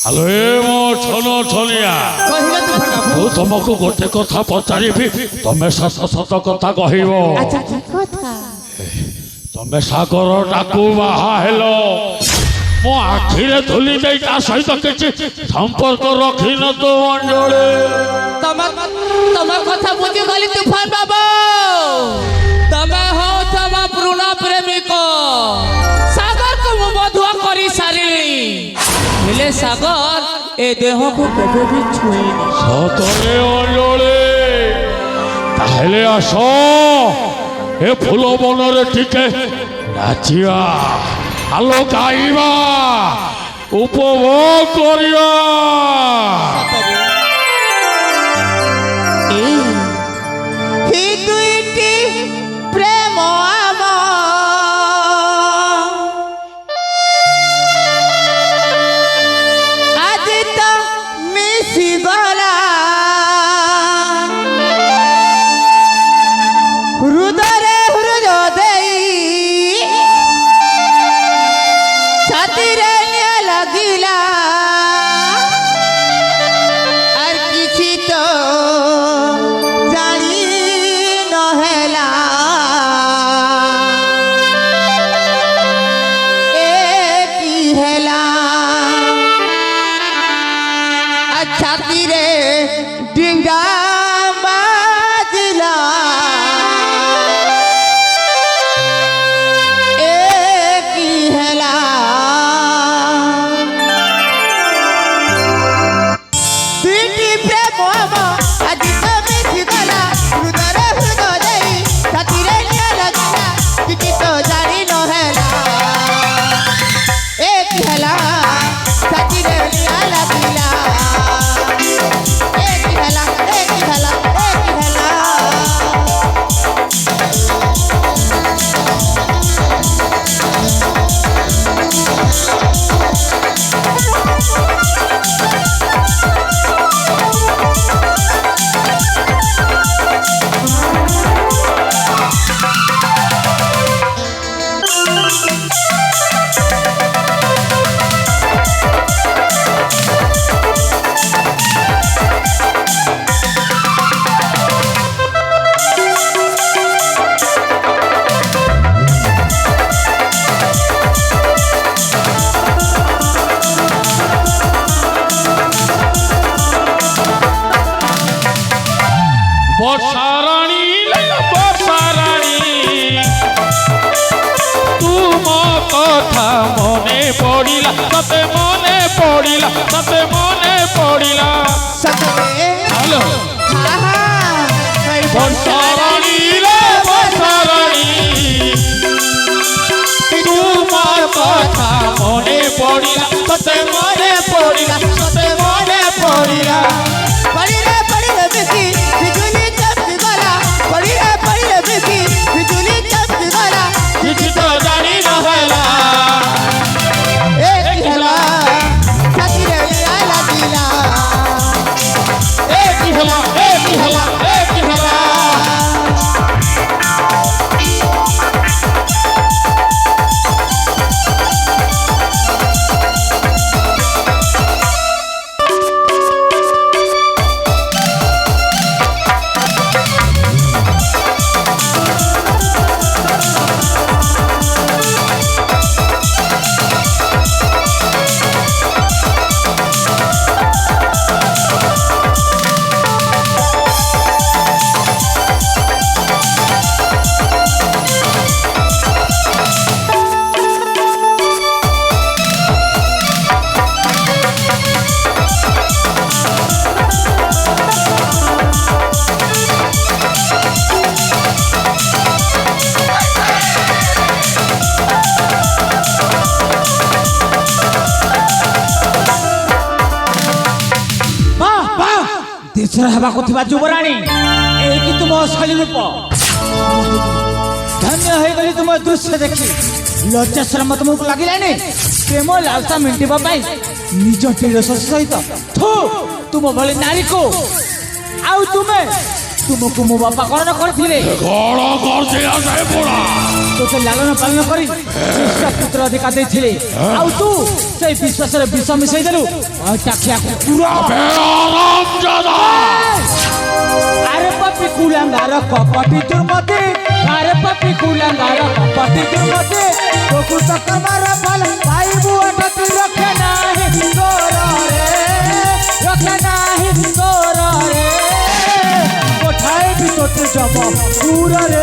Hello ମୋ ଛନ ଛନିଆ ମୁଁ ତମକୁ ଗୋଟେ କଥା ପଚାରିବି ତମେ ସତ ସତ କଥା କହିବ। ତମେ ସାଗରଟାକୁ ବାହା ହେଲ ମୋ ଆଖିରେ ଧୁଲି ଦେଇ ତା ସହିତ କିଛି ସମ୍ପର୍କ ରଖିନ ତ ଅଞ୍ଜଳି। ତମ କଥା ବୁଝିଗଲି ତୁଫାନ ବାବୁ। ତମେ ହଉଛ ମୋ ପୁରୁଣା ପ୍ରେମିକ। ସାଗରକୁ ମୁଁ ବଧୁଆ କରି ସାରିଲି ହେଲେ ସାଗର ଏ ଦେହକୁ କେବେ ବି ଛୁଇଁନି। ସତରେ ଅଞ୍ଜଳି ତାହେଲେ ଆସ ଏ ଫୁଲ ବନରେ ଟିକେ ନାଚିବା ଆଲୋ ଗାଇବା ଉପଭୋଗ କରିବା। ଦୁଇଟି ପ୍ରେମ ଆମ ଆଜି ତ ମିଶିଗଲା ହୃଦୟରେ ହୃଦୟ ଦେଇ ଛାତିରେ ନିଆଁ ଲାଗିଲା আর କିଛି ତ ଜାଣି ନହେଲା ଏ କି ହେଲା ଛାତିରେ ଡିଙ୍ଗା ବାଜିଲା ଏ କି ହେଲା দুইটি প্রেম আଜି তো মিশিগলা হৃদୟରେ হৃদয় দেই ছাতিরে নিয়া লাগিলা କିଛି ତ ଜାଣି ନହେଲା ଏ କି ହେଲା ଛାତିରେ ନିଆଁ ଲାଗିଲା ଏ କି ହେଲା ଏ କି ହେଲା ଏ କି ହେଲା। ବର୍ଷାରାଣୀ ବର୍ଷାରାଣୀ ତୁମ କଥା ମନେ ପଡ଼ିଲା ତତେ ମନେ ପଡ଼ିଲା ତତେ ମନେ ପଡ଼ିଲା। ହ୍ୟାଲୋ ବର୍ଷାରାଣୀ ବର୍ଷାରାଣୀ ତୁମ କଥା ମନେ ପଡ଼ିଲା ତତେ ମନେ ପଡ଼ିଲା ତତେ ମନେ ପଡ଼ିଲା। পড়িলে পড়িলে বেশি বিজুলি চমকি গলা পড়িলে পড়িলে বেশি বিজুলি চমকি গলা କିଛି ତ ଜାଣି ନହେଲା এ কি ହେଲା ছাতিরে নিয়া লাগিলা ଏ କି ହେଲା ଏ କି ହେଲା ଏ କି ହେଲା। ଦେଶର ହେବାକୁ ଥିବା ଯୁବରାଣୀ ଏହିକି ତୁମ ଅସଲି ରୂପ। ଧନ୍ୟ ହୋଇଗଲି ତୁମ ଦୃଶ୍ୟ ଦେଖି। ଲଜ୍ଜା ଶ୍ରମ ତୁମକୁ ଲାଗିଲାନି ପ୍ରେମ ଲାଲସା ମେଣ୍ଟିବା ପାଇଁ ନିଜ ଟିରସ ସହିତ ଥୁ ତୁମ ଭଳି ନାରୀକୁ ଆଉ ତୁମେ ତୁମକୁ ମୋ ବାପା କ'ଣ କରିଥିଲେ? କଣ କରୁଛି ସେ ବୁଢ଼ା? ତୋତେ ଲାଳନ ପାଳନ କରି ବିଶ୍ୱ ପୁତ୍ର ଅଧିକାର ଦେଇଥିଲେ, ଆଉ ତୁ ସେଇ ବିଶ୍ୱାସରେ ବିଷ ମିଶାଇ ଦେଲୁ। ଚାଖିଆ କୁକୁର! ଆରେ ପାପି କୁଲାଙ୍ଗାର କପଟି ଦୁର୍ମତି, ଆରେ ପାପି କୁଲାଙ୍ଗାର କପଟି ଦୁର୍ମତି, তোকু তকমার ফল পাইবু অটকি রক্ষে নাহি তোরে, রক্ষে নাহি তোরে, কোঠায় বি তোতে যাব দূরে।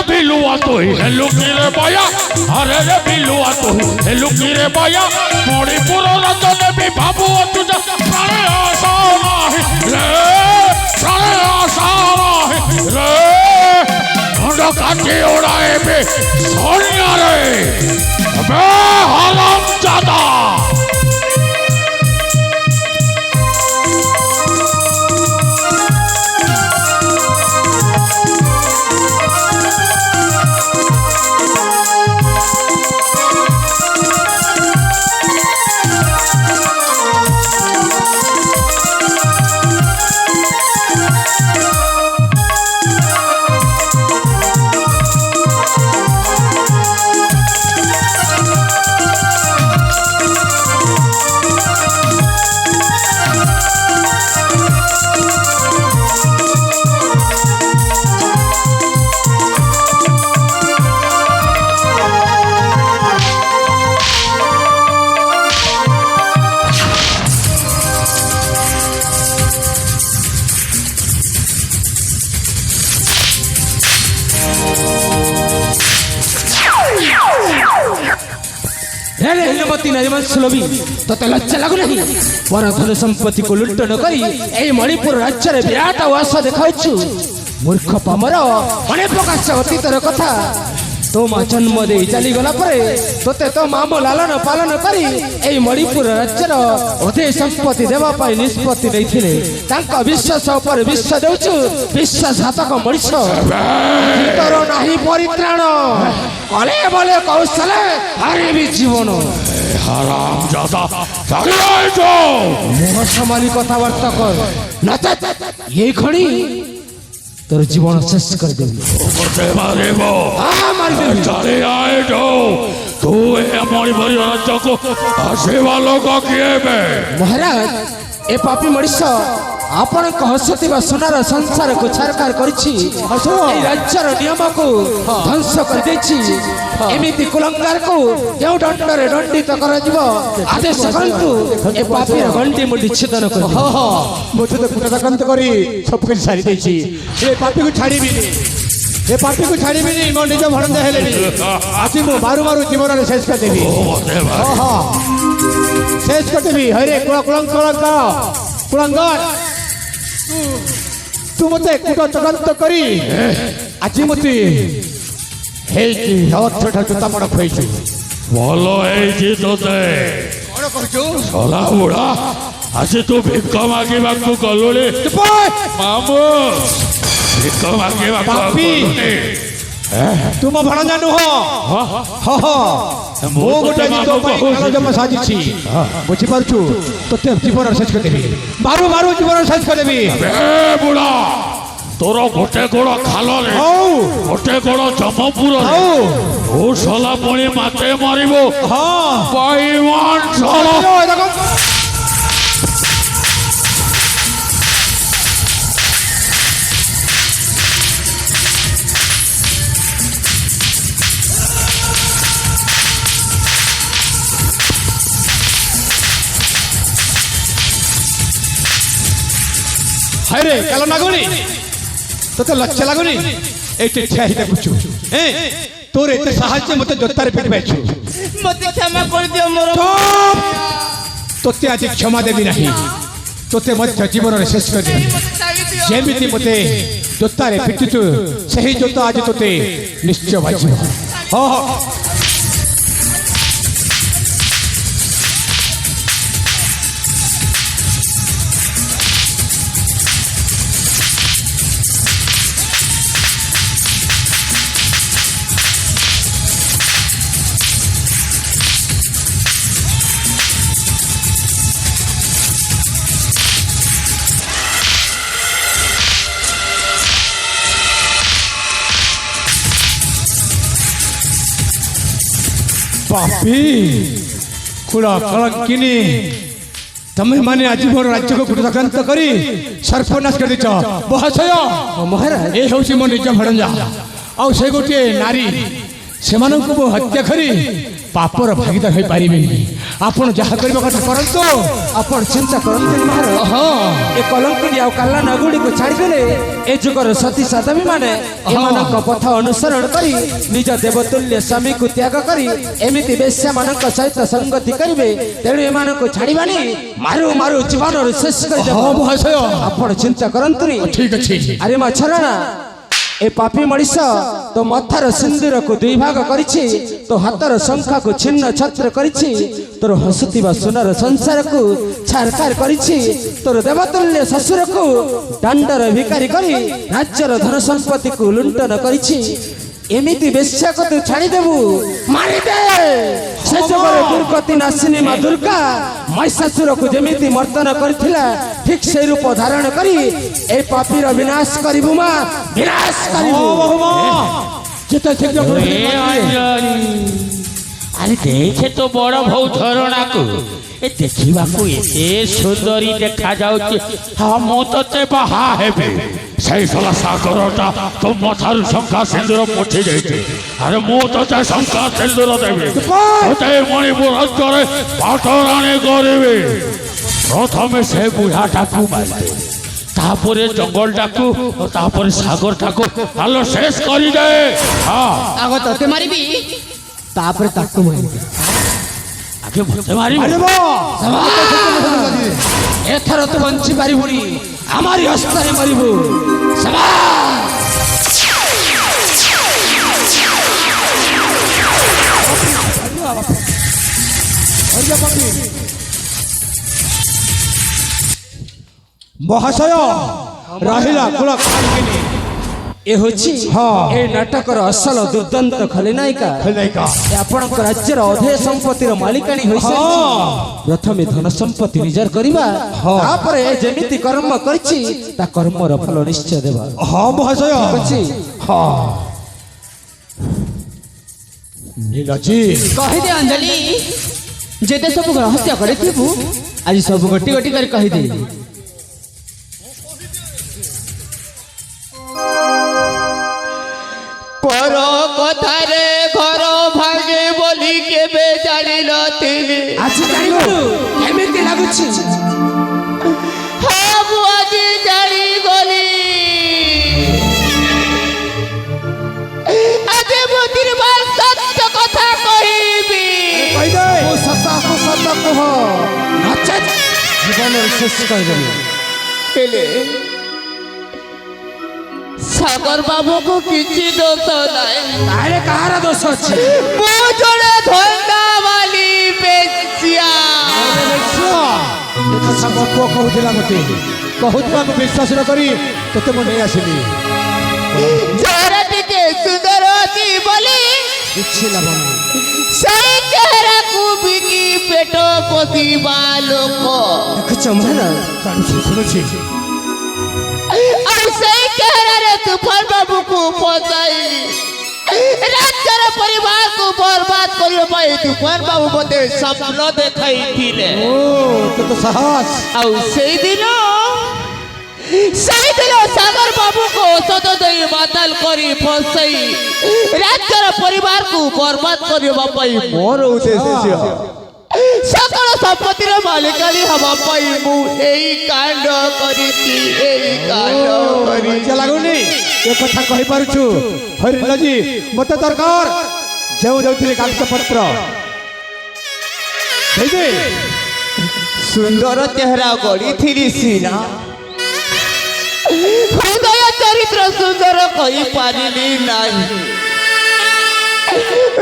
बिलुआ तो ही है लुकी रे बाया, अरे रे बिलुआ तो ही है लुकी रे बाया, मणिपुर रजने भी भाबू तुझा प्राणे आशा नाही रे, प्राणे आशा नाही रे, खंड काटी उड़ाए बे सोनिया रे, बे हराम जादा। তোতে লজ্জা লাগু নাহি? পর ধন সম্পত্তি কো লুণ্ঠন করি এই মণিপুর রাজ্যের বিরাট ওয়াস দেখাইছু। মূর্খ পামর, মনে প্রকাশ অতীতর কথা। তো মা জন্ম দেই চালি গলা পরে তোতে তো মামু লালন পালন করি এই মণিপুর রাজ্যর অধে সম্পত্তি দেবা পাই নিষ্পত্তি নেইଥିଲେ। তাଙ୍କ বিশ্বাস ଉପରେ ବିଷ ଦେଉଛୁ বিশ্বাসঘାତକ ମଣିଷ। ତୋର ନାହିଁ ପରିତ୍ରାଣ, କଲେ ବଲେ କୌଶଳେ ହାରିବି ଜୀବନ। हराम जादा सगळं जो मोह समाली कथाबार्ता कर, नचेत ये खड़ी तोर जीवन शेष कर देबी। ओपरते मारिबो, हां मार देबी। चले आए जो तू ए मणिपुर राज्य को आसेवा लोक किए बे? महाराज, ए पापी मଣିଷ ଆପଣଙ୍କ ହସୁଥିବା ସୁନାର ସଂସାରକୁ ଛାରକାର କରିଛି, এই ରାଜ୍ୟର ନିୟମକୁ ଧ୍ୱଂସ କରିଦେଇଛି। ଏମିତି କୁଲଙ୍ଗାରକୁ କେଉଁ ଦଣ୍ଡରେ ଦଣ୍ଡିତ କରାଯିବ ଆଦେଶ କରନ୍ତୁ। ଏ ପାପୀର ଗଣ୍ଡି ମୁଣ୍ଡି ଛେଦନ କରିବ। ମୁଁ ତ କୁଟତକାନ୍ତ କରି ସବୁ କିଛି ସାରି ଦେଇଛି। ଏ ପାପୀକୁ ଛାଡ଼ିବିନି, ଏ ପାପୀକୁ ଛାଡ଼ିବିନି। ମୋ ନିଜ ଭଣଜା ହେଲେଣି, ଆଜି ମୁଁ ମାରୁ ମାରୁ ଜୀବନରେ ଶେଷ କରିଦେବି। ଶେଷ କରିଦେବି। ହଇରେ କୁଳଙ୍ଗର, ତୁ ମତେ କୁଟତକାନ୍ତ କରି ଆଜି ମତେ ହେଇଛି ଅଥଟା ଜୋତାପଡ଼ ଖୁଆଇଛୁ। ଭଲ ହେଇଛି ତୋତେ। କ'ଣ କରୁଛୁ? ଶଳା ବୁଢ଼ା, ଆଜି ତୁ ଭିକ ମାଗିବାକୁ ଗଲୁଣି? ମାମୁ, ଭିକ ମାଗିବାକୁ ଗଲୁଣି? ତୁମ ଭଣଜା ନୁହଁ। ମୁଁ ଗୋଟେ ତୋ ପାଇଁ କାଳଜମ ସାଜିଛି, ବୁଝିପାରୁଛୁ? ତୋତେ ଜୀବନ ଶେଷ କରିଦେବି, ମାରୁ ମାରୁ ଜୀବନ ଶେଷ କରିଦେବି। ବୁଢ଼ା, ତୋର ଗୋଟେ ଗୋଡ଼ ଖାଲରେ, ଗୋଟେ ଗୋଡ଼ ଜମପୁରରେ, ଓ ଶଳା ପୁଣି ମାତେ ମାରିବ। ପାଇୱାନ ଶଳା। ହାଇରେ କାଲ ଲାଗୁନି, ତୋତେ ଲଜ୍ଜା ଲାଗୁନି? ଏଇଠି ଠିଆ ହେଇ ଦେଖୁଛୁ, তোর এতে সাহায্য মতো জোতারে পিটি পাইছু। মতে ক্ষমা করে দিও মোর। তোতে আজ ক্ষমা দেবি নাহি, তোতে মধ্যে জীবনের শেষ করে দেবি। যেমিতি মতে জোতারে পিটিছু সেই জোতা আজ তোতে নিশ্চয় বাজিব। ପାପି କୁଳ କଳଙ୍କିନୀ ତମେ ମାନେ ଆଜି ମୋର ରାଜ୍ୟକୁ କୁଟକାନ୍ତ କରି ସର୍ପନାଶ କରିଛ ମହାଶୟ। ମହାରାଜ ଏ ହେଉଛି ମୋ ନିଜ ଭଣଜା ଆଉ ସେ ଗୋଟିଏ ନାରୀ ସେମାନଙ୍କୁ ମୁଁ ହତ୍ୟା କରି ପାପର ଭାଗିଦାର ହୋଇପାରିବିନି। ଆପଣ ଯାହା କରିବା କଥା କରନ୍ତୁ। ଆପଣ ଚିନ୍ତା କରନ୍ତୁନି ମହାରାଜ। ହଁ ଏ କଲଙ୍କିনী ଆଉ କାଲା ନଗୁଡ଼ିକୁ ଛାଡ଼ିଦେଲେ ଏ ଯୁଗର ସତୀ ସାଧବୀ ମାନେ ଏମାନଙ୍କ ପଥ ଅନୁସରଣ କରି ନିଜ ଦେବତୁଲ୍ୟ ସ୍ୱାମୀକୁ ତ୍ୟାଗ କରି ଏମିତି ବେଶ୍ୟାମାନଙ୍କ ସହିତ ସଙ୍ଗତି କରିବେ। ତେଣୁ ଏମାନଙ୍କୁ ଛାଡ଼ିବାନି, ମାରୁ ମାରୁ ଜୀବନରୁ ଶେଷ କରିଦେବ। ହଁ ମହାଶୟ ଆପଣ ଚିନ୍ତା କରନ୍ତୁନି। ଠିକ ଅଛି। ଆରେ ମା ଛରଣା, ଏ ପାପୀ ମଣିଷ ତୋ ମଥାର ସିନ୍ଦୁରକୁ ଦୁଇ ଭାଗ କରିଛି, ତୋ ହାତର ଶଙ୍ଖାକୁ ଛିନ୍ନ ଛତ୍ର କରିଛି, ତୋର ହସୁଥିବା ସୁନାର ସଂସାରକୁ ଛାରଖାର କରିଛି, ତୋର ଦେବତୁଲ୍ୟ ଶ୍ୱଶୁରକୁ ଦାଣ୍ଡର ଭିକାରୀ କରି ରାଜ୍ୟର ଧନ ସମ୍ପତ୍ତିକୁ ଲୁଣ୍ଠନ କରିଛି। ଏମିତି ବେଶ୍ୟାକୁ ତୁ ଛାଡ଼ିଦେବୁ? ମାରିଦେ। ସେ ଯୁଗରେ ଦୁର୍ଗତି ନାଶିନୀ ମା ଦୁର୍ଗା ମହିଷାସୁରକୁ ଯେମିତି ମର୍ଦ୍ଦନ କରିଥିଲା, ଠିକ୍ ସେଇ ରୂପ ଧାରଣ କରି ଏ ପାପୀର ବିନାଶ କରିବୁ ମା, ବିନାଶ କରିବୁ। যেতে শীঘ্র করে আরে দেখে তো বড় বউ ঝরଣାକୁ এ ଦେଖିବାକୁ ଏତେ ସୁନ୍ଦରୀ ଦେଖାଯାଉଛି। ହଁ ମୁଁ ତତେ ବାହା ହେବି। ସେଇ ଶଳା ସାଗରଟା ତୋ ମଥାରୁ ଶଙ୍ଖା ସିନ୍ଦୁର ପୋଛି ଦେଇଛି। ଆରେ ମୁଁ ତତେ ଶଙ୍ଖା ସିନ୍ଦୁର ଦେବି, ତତେ ମଣିପୁର ରାଜ୍ୟରେ ପାଟରାଣୀ କରିବି। ପ୍ରଥମେ ସେ ବୁଢ଼ାଟାକୁ ମାରିଦେ, ତାପରେ ଜଙ୍ଗଲଟାକୁ, ତାପରେ ସାଗରଟାକୁ ଆଲୋ ଶେଷ କରିଦେ। ହଁ ଆଗ ତତେ ମାରିବି, ତାପରେ ତାକୁ ମାରିବି। ଆଗେ ମତେ ମାରିବ। ଏଥର ତୁ ବଞ୍ଚି ପାରିବୁନି, ଆମରି ହସ୍ତରେ ମରିବୁ। মহাশয় ରହିଲା କୁଳ କଳଙ୍କିନୀ। ଏ ହେଉଛି ଏ ନାଟକର ଅସଲ ଦୁର୍ଦ୍ଦାନ୍ତ ଖଳନାୟିକା। ଖଳନାୟିକା ଏ ଆପଣଙ୍କ ରାଜ୍ୟର ଅଧେୟ ସମ୍ପତ୍ତିର ମାଲିକାଣୀ ହୋଇସାରିଛି। ପ୍ରଥମେ ଧନ ସମ୍ପତ୍ତି ନିଜର କରିବା, ତାପରେ ଏ ଯେମିତି କର୍ମ କରିଛି ତା କର୍ମର ଫଳ ନିଶ୍ଚୟ ଦେବା। ହଁ ମହାଶୟ ଅଛି ନୀଳଜୀ କହିଦେ ଅଞ୍ଜଳି, ଯେତେ ସବୁ ରହସ୍ୟ କରିଥିବୁ ଆଜି ସବୁ ଗୋଟି ଗୋଟି କରି କହିଦେ। ପର କଥାରେ ଘର ଭାଙ୍ଗେ ବୋଲି କେବେ ଜାଣିନଥିଲି। ଆଜି ଜାଣିଲୁ କେମିତି ଲାଗୁଛି? ହଁ ମୁଁ ଆଜି ଜାଣିଗଲି। ଆଜି ମୁଁ ତିରୁବାର ସତ୍ୟ କଥା କହିବି। ମୁଁ ସତକୁ ସତ କୁହ, ନଚେତ୍ ଜୀବନରୁ ଶେଷ କରିଦେବି। ହେଲେ ସାଗର ବାବୁକୁ କିଛି ଦୋଷ ନାହିଁ। ତାହେଲେ କାହାର ଦୋଷ ଅଛି? ମୁଁ ଜଣେ ଧନ୍ଦାବାଲି ବେଶ୍ୟା। ମୋ ପୁଅ କହୁଥିଲା ମତେ, କହୁଥିଲା ମୁଁ ବିଶ୍ୱାସ ନ କରି ତୋତେ ମୁଁ ନେଇ ଆସିଲି। ଯାହାର ଟିକେ ସୁନ୍ଦର ଅଛି ବୋଲି କିଛି ଲାଭ ନାହିଁ। ସେଇ ଚେହେରାକୁ ବିକି ପେଟ ପୋଷିବା ଲୋକ। ଦେଖୁଛ ମହାରାଜ, ଶୁଣୁଛି ଆଉ ସେଇ ଚେହେରାରେ ତୁଫାନ ବାବୁକୁ ଫସାଇଲି। ରାଜ୍ୟର ପରିବାରକୁ ବର୍ବାଦ କରିବା ପାଇଁ ତୁଫାନ ବାବୁ ମୋତେ ସ୍ୱପ୍ନ ଦେଖାଇଥିଲେ। ଓ ତୋ ସାହସ। ଆଉ ସେଇଦିନ ସାଗର ବାବୁକୁ ଔଷଧ ଦେଇ ମାତାଲ କରି ଫସାଇ ରାଜ୍ୟର ପରିବାରକୁ ବର୍ବାଦ କରିବା ପାଇଁ ମୋର ଉଦ୍ଦେଶ୍ୟ। ସକଳ ସମ୍ପତ୍ତିର ମାଲିକାଣୀ ହେବା ପାଇଁ ମୁଁ ଏଇ କାଣ୍ଡ କରିଛି। ଏଇ କାଣ୍ଡ କରିଛି। ଲାଗୁନି ଏ କଥା କହିପାରୁଛୁ? ହରିଲଜୀ ମତେ ଦରକାର ଯେଉଁ ଯାଉଥିଲେ କାଗଜପତ୍ର ଦେଇଦେ। ସୁନ୍ଦର ଚେହେରା ଗଢ଼ିଥିଲି ସିନା, ହୃଦୟ ଚରିତ୍ର ସୁନ୍ଦର କହିପାରିଲି ନାହିଁ।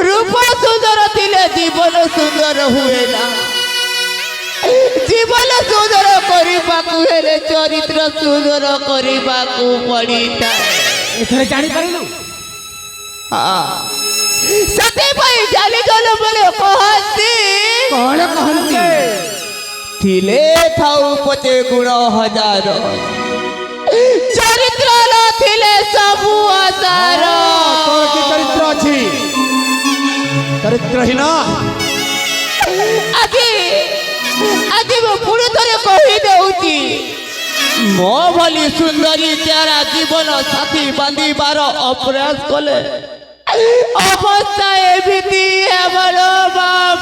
ରୂପ ସୁନ୍ଦର ଥିଲେ ଜୀବନ ସୁନ୍ଦର ହୁଏ ନା। ଜୀବନ ସୁନ୍ଦର କରିବାକୁ ହେଲେ ଚରିତ୍ର ସୁନ୍ଦର କରିବାକୁ ପଡ଼ିଥାଏ। ଏଥରେ ଜାଣିପାରିଲୁ? ସେଥିପାଇଁ ଜାଣିଗଲ ବେଳେ କହନ୍ତି, କଣ କହନ୍ତି? ଥିଲେ ଥାଉ ପଛେ ଗୁଣ ହଜାର, ଚରିତ୍ର ନଥିଲେ ସବୁ ଆଶାର। ତୋର କି ଚରିତ୍ର ଅଛି? ଚରିତ୍ରହୀନ ଆଜି ଆଜି ମୁଁ ପୁଣି ଥରେ କହିଦେଉଛି ମୋ ଭଳି ସୁନ୍ଦରୀ ଚାରା ଜୀବନ ସାଥୀ ବାନ୍ଧିବାର ଅପ୍ରୟାସ କଲେ ଅବସ୍ଥା ଏମିତି ଆମର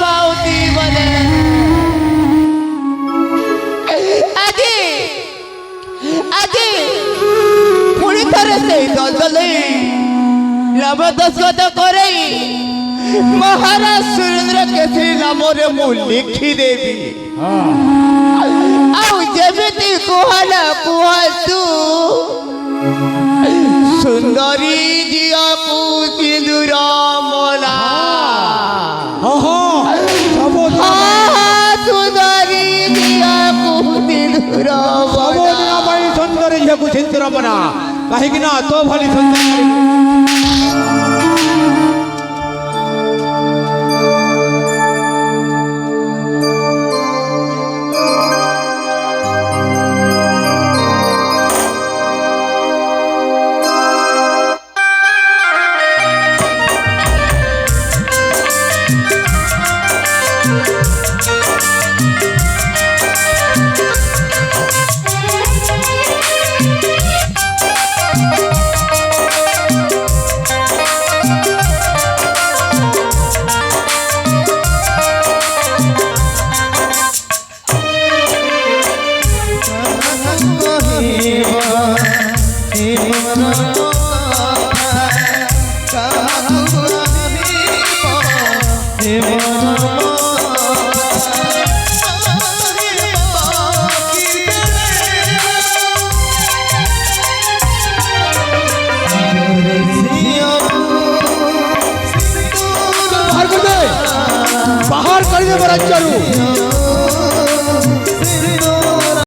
ବାଉତି ବଲେ ଆଜି ଆଜି ପୁଣି ଥରେ ସେଇ ଦଲଦଲେଇ ନାମ ଦସ୍ତଖତ କରେଇ ମହାରାଜ ସୁରେନ୍ଦ୍ର କେଶରୀ ନାମରେ ମୁଁ ଲେଖିଦେବି ଆଉ ଯେମିତି କୁହନା କୁହନ୍ତୁ ସୁନ୍ଦରୀ ଝିଅକୁ ସିନ୍ଦୁର ମଲା ସୁନ୍ଦରୀ ଝିଅକୁ ସିନ୍ଦୁର ସବୁଦିନ ପାଇଁ ସୁନ୍ଦରୀ ଝିଅକୁ ସିନ୍ଦୁର ମନା କାହିଁକି ନା ତୋ ଭଳି ସୁନ୍ଦରୀ ବାହାର କରିଦେବ ରାଜ୍ୟରୁ